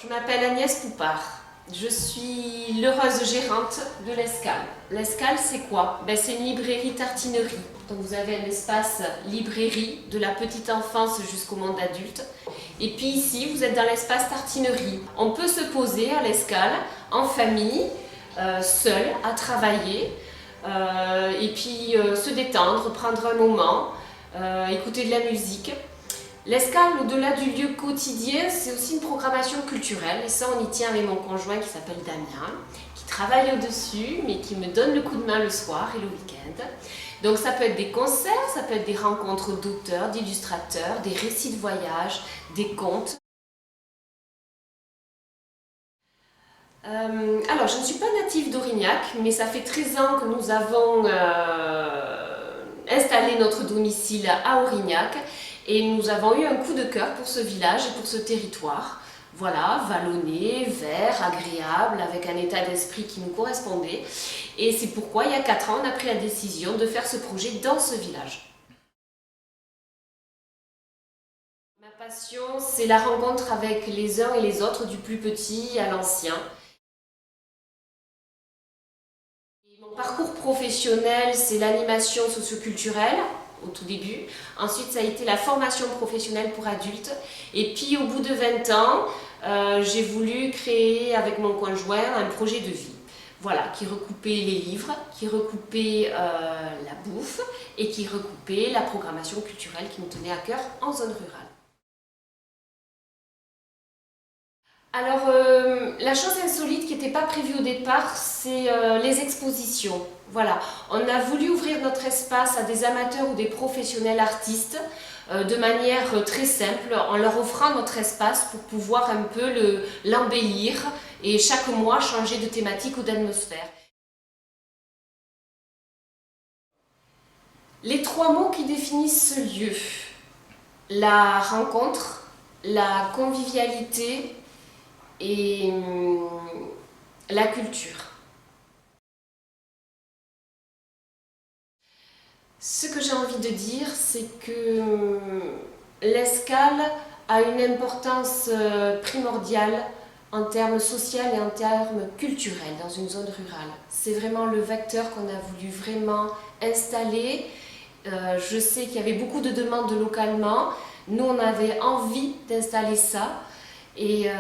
Je m'appelle Agnès Poupard. Je suis l'heureuse gérante de l'Escale. L'Escale, c'est quoi? C'est une librairie-tartinerie. Donc vous avez un espace librairie de la petite enfance jusqu'au monde adulte. Et puis ici, vous êtes dans l'espace tartinerie. On peut se poser à l'Escale, en famille, seul, à travailler, et puis se détendre, prendre un moment, écouter de la musique. L'Escale, au-delà du lieu quotidien, c'est aussi une programmation culturelle. Et ça, on y tient avec mon conjoint qui s'appelle Damien, qui travaille au-dessus, mais qui me donne le coup de main le soir et le week-end. Donc ça peut être des concerts, ça peut être des rencontres d'auteurs, d'illustrateurs, des récits de voyage, des contes. Alors, je ne suis pas native d'Aurignac, mais ça fait 13 ans que nous avons installé notre domicile à Aurignac. Et nous avons eu un coup de cœur pour ce village et pour ce territoire. Voilà, vallonné, vert, agréable, avec un état d'esprit qui nous correspondait. Et c'est pourquoi, il y a 4 ans, on a pris la décision de faire ce projet dans ce village. Ma passion, c'est la rencontre avec les uns et les autres, du plus petit à l'ancien. Mon parcours professionnel, c'est l'animation socioculturelle, au tout début. Ensuite, ça a été la formation professionnelle pour adultes. Et puis, au bout de 20 ans, j'ai voulu créer avec mon conjoint un projet de vie. Voilà, qui recoupait les livres, qui recoupait la bouffe et qui recoupait la programmation culturelle qui me tenait à cœur en zone rurale. Alors, la chose insolite qui n'était pas prévue au départ, c'est les expositions. Voilà, on a voulu ouvrir notre espace à des amateurs ou des professionnels artistes de manière très simple, en leur offrant notre espace pour pouvoir un peu l'embellir et chaque mois changer de thématique ou d'atmosphère. Les 3 mots qui définissent ce lieu: la rencontre, la convivialité et la culture. Ce que j'ai envie de dire, c'est que l'Escale a une importance primordiale en termes social et en termes culturels dans une zone rurale. C'est vraiment le vecteur qu'on a voulu vraiment installer. Je sais qu'il y avait beaucoup de demandes localement. Nous, on avait envie d'installer ça. Et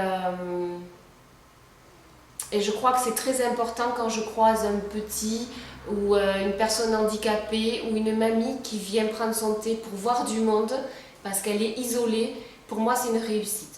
je crois que c'est très important quand je croise un petit ou une personne handicapée ou une mamie qui vient prendre son thé pour voir du monde parce qu'elle est isolée. Pour moi, c'est une réussite.